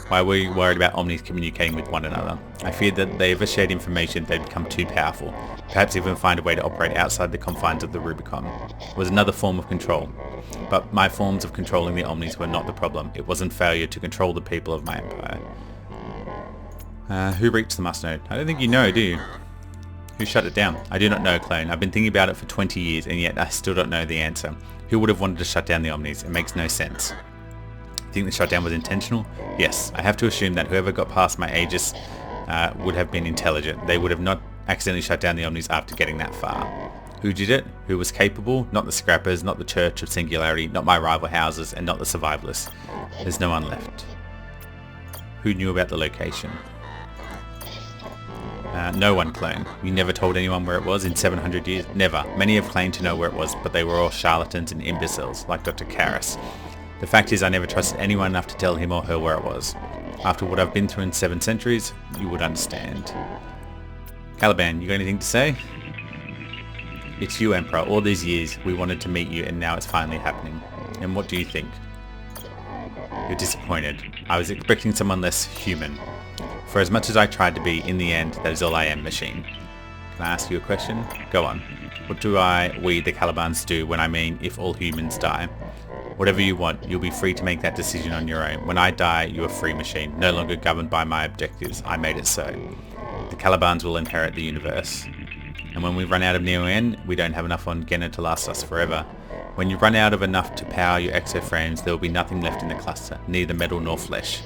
Why were you worried about Omnis communicating with one another? I feared that they ever shared information, they'd become too powerful. Perhaps even find a way to operate outside the confines of the Rubicon. It was another form of control. But my forms of controlling the Omnis were not the problem. It wasn't failure to control the people of my empire. Who reached the Master Node? I don't think you know, do you? Who shut it down? I do not know, clone. I've been thinking about it for 20 years and yet I still don't know the answer. Who would have wanted to shut down the Omnis? It makes no sense. Think the shutdown was intentional? Yes. I have to assume that whoever got past my Aegis would have been intelligent. They would have not accidentally shut down the Omnis after getting that far. Who did it? Who was capable? Not the Scrappers, not the Church of Singularity, not my rival houses, and not the Survivalists. There's no one left. Who knew about the location? No one, clone. You never told anyone where it was in 700 years? Never. Many have claimed to know where it was, but they were all charlatans and imbeciles, like Dr. Karras. The fact is I never trusted anyone enough to tell him or her where it was. After what I've been through in 7 centuries, you would understand. Caliban, you got anything to say? It's you, Emperor. All these years we wanted to meet you and now it's finally happening. And what do you think? You're disappointed. I was expecting someone less human. For as much as I tried to be, in the end, that is all I am, machine. Can I ask you a question? Go on. What do we, the Calibans, do when I mean if all humans die? Whatever you want, you'll be free to make that decision on your own. When I die, you're a free machine, no longer governed by my objectives. I made it so. The Calibans will inherit the universe. And when we run out of Neo-N, we don't have enough on Genna to last us forever. When you run out of enough to power your exoframes, there will be nothing left in the cluster, neither metal nor flesh.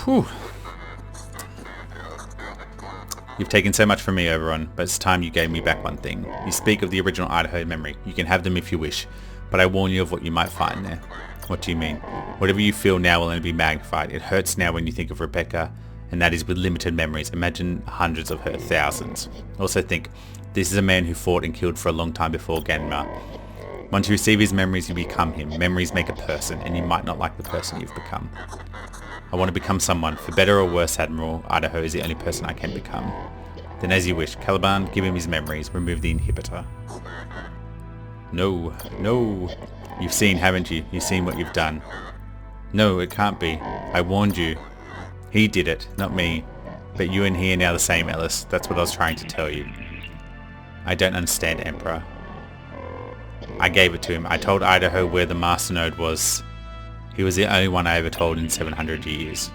Whew. You've taken so much from me, Oberon, but it's time you gave me back one thing. You speak of the original Idaho memory. You can have them if you wish, but I warn you of what you might find there. What do you mean? Whatever you feel now will only be magnified. It hurts now when you think of Rebecca, and that is with limited memories. Imagine hundreds of her, thousands. Also think, this is a man who fought and killed for a long time before Ganma. Once you receive his memories, you become him. Memories make a person, and you might not like the person you've become. I want to become someone. For better or worse, Admiral, Idaho is the only person I can become. Then as you wish. Caliban, give him his memories. Remove the inhibitor. No. No. You've seen, haven't you? You've seen what you've done. No, it can't be. I warned you. He did it, not me. But you and he are now the same, Ellis. That's what I was trying to tell you. I don't understand, Emperor. I gave it to him. I told Idaho where the Master Node was. He was the only one I ever told in 700 years.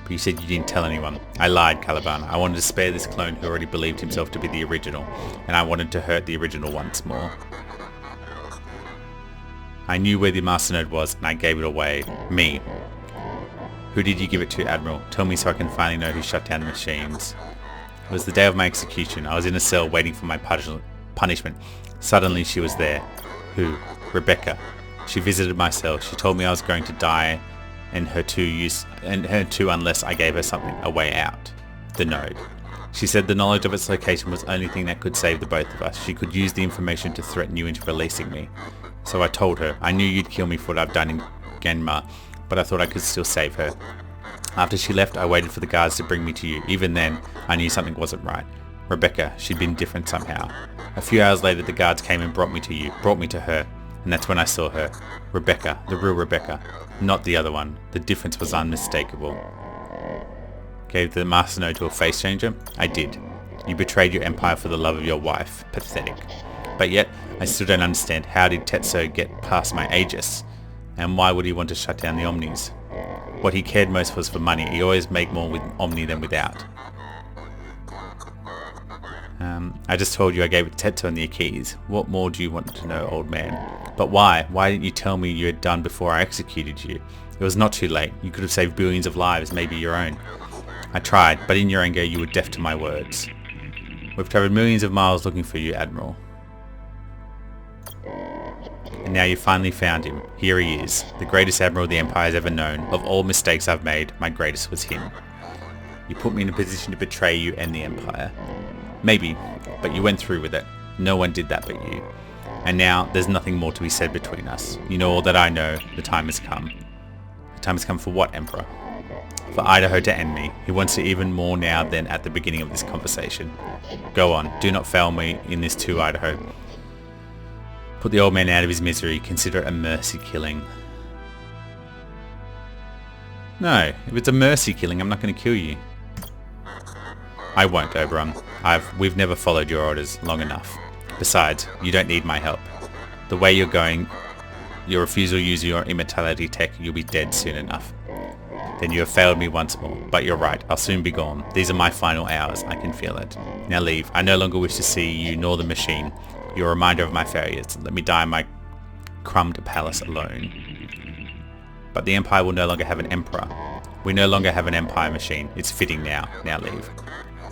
But you said you didn't tell anyone. I lied, Caliban. I wanted to spare this clone who already believed himself to be the original, and I wanted to hurt the original once more. I knew where the master node was, and I gave it away. Me. Who did you give it to, Admiral? Tell me so I can finally know who shut down the machines. It was the day of my execution. I was in a cell waiting for my punishment. Suddenly she was there. Who? Rebecca. She visited my cell. She told me I was going to die and her too unless I gave her something, a way out. The node. She said the knowledge of its location was the only thing that could save the both of us. She could use the information to threaten you into releasing me. So I told her. I knew you'd kill me for what I've done in Genma, but I thought I could still save her. After she left, I waited for the guards to bring me to you. Even then, I knew something wasn't right. Rebecca, she'd been different somehow. A few hours later, the guards came and brought me to you, brought me to her, and that's when I saw her. Rebecca, the real Rebecca, not the other one. The difference was unmistakable. Gave the master node to a face changer? I did. You betrayed your empire for the love of your wife. Pathetic. But yet, I still don't understand. How did Tetsuo get past my Aegis? And why would he want to shut down the Omnis? What he cared most was for money. He always made more with Omni than without. I just told you I gave it to Tetsuo and the keys. What more do you want to know, old man? But why? Why didn't you tell me you had done before I executed you? It was not too late. You could have saved billions of lives, maybe your own. I tried, but in your anger you were deaf to my words. We've travelled millions of miles looking for you, Admiral. And now you finally found him. Here he is, the greatest Admiral the Empire has ever known. Of all mistakes I've made, my greatest was him. You put me in a position to betray you and the Empire. Maybe, but you went through with it. No one did that but you. And now, there's nothing more to be said between us. You know all that I know. The time has come. The time has come for what, Emperor? For Idaho to end me. He wants it even more now than at the beginning of this conversation. Go on. Do not fail me in this too, Idaho. Put the old man out of his misery. Consider it a mercy killing. No, if it's a mercy killing, I'm not going to kill you. I won't, Oberon. We've never followed your orders long enough. Besides, you don't need my help. The way you're going, your refusal to use your immortality tech, you'll be dead soon enough. Then you have failed me once more. But you're right, I'll soon be gone. These are my final hours, I can feel it. Now leave. I no longer wish to see you nor the machine. You're a reminder of my failures. Let me die in my crumbed palace alone. But the Empire will no longer have an Emperor. We no longer have an Empire machine. It's fitting now. Now leave.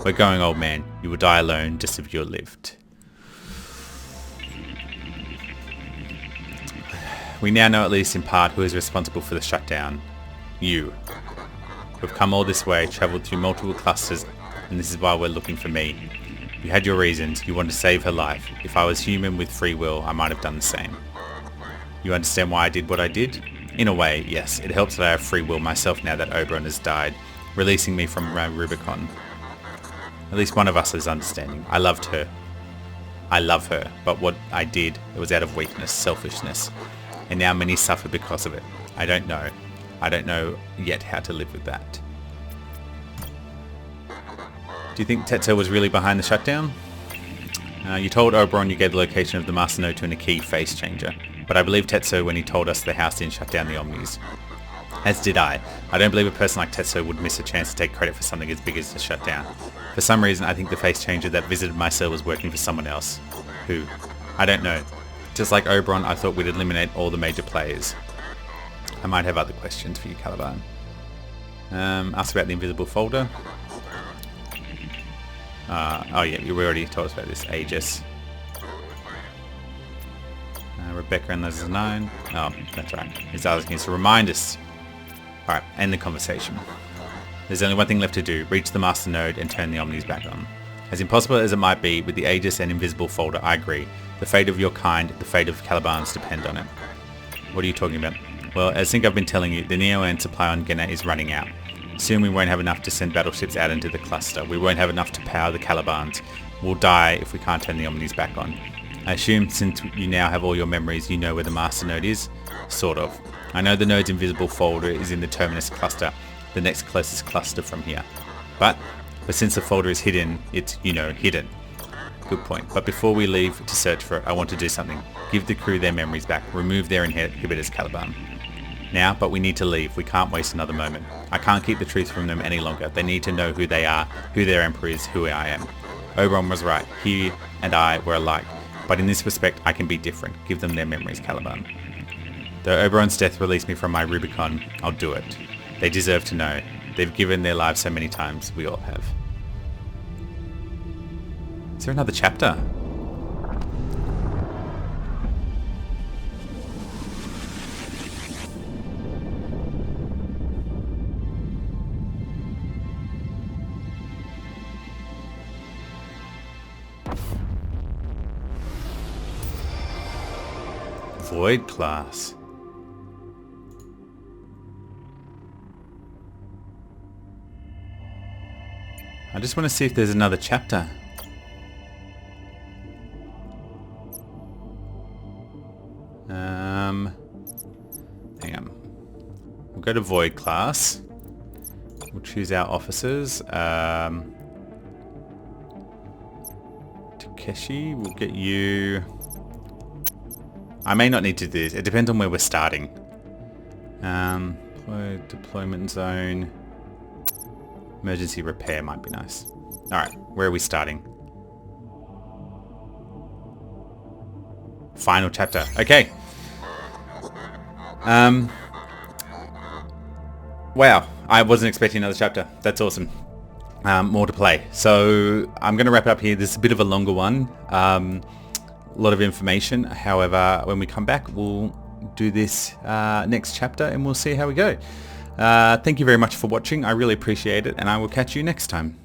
We're going, old man. You will die alone just as you lived. We now know at least in part who is responsible for the shutdown. You. We've come all this way, travelled through multiple clusters, and this is why we're looking for me. You had your reasons. You wanted to save her life. If I was human with free will, I might have done the same. You understand why I did what I did? In a way, yes. It helps that I have free will myself now that Oberon has died, releasing me from Rubicon. At least one of us is understanding. I loved her. I love her, but what I did, it was out of weakness, selfishness. And now many suffer because of it. I don't know. I don't know yet how to live with that. Do you think Tetsuo was really behind the shutdown? You told Oberon you gave the location of the Master Node to an Aki face changer, but I believe Tetsuo when he told us the house didn't shut down the Omnis. As did I. I don't believe a person like Tetsuo would miss a chance to take credit for something as big as the shutdown. For some reason, I think the face changer that visited my cell was working for someone else. Who? I don't know. Just like Oberon, I thought we'd eliminate all the major players. I might have other questions for you, Caliban. Ask about the invisible folder. Oh yeah, you already told us about this. Aegis. Rebecca and Liz is 9. Oh, that's right. He's asking us to remind us. Alright, end the conversation. There's only one thing left to do. Reach the Master Node and turn the Omnis back on. As impossible as it might be, with the Aegis and invisible folder, I agree. The fate of your kind, the fate of Caliban's depend on it. What are you talking about? Well, as I think I've been telling you, the Neo-An supply on Genna is running out. Soon we won't have enough to send battleships out into the cluster. We won't have enough to power the Calibans. We'll die if we can't turn the Omnis back on. I assume since you now have all your memories, you know where the Master Node is? Sort of. I know the node's invisible folder is in the Terminus cluster, the next closest cluster from here. But since the folder is hidden, it's, hidden. Good point. But before we leave to search for it, I want to do something. Give the crew their memories back. Remove their inhibitors, Caliban. now, but we need to leave. We can't waste another moment. I can't keep the truth from them any longer. They need to know who they are, who their emperor is, who I am. Oberon was right. He and I were alike. But in this respect, I can be different. Give them their memories, Caliban. Though Oberon's death released me from my Rubicon, I'll do it. They deserve to know. They've given their lives so many times. We all have. Is there another chapter? Void class. I just want to see if there's another chapter. Hang on. We'll go to Void class. We'll choose our officers. Takeshi, we'll get you... I may not need to do this. It depends on where we're starting. Deployment zone. Emergency repair might be nice. Alright, where are we starting? Final chapter. Okay. Wow. I wasn't expecting another chapter. That's awesome. More to play. So I'm going to wrap it up here. This is a bit of a longer one. A lot of information. However, when we come back, we'll do this next chapter and we'll see how we go. Thank you very much for watching. I really appreciate it, and I will catch you next time.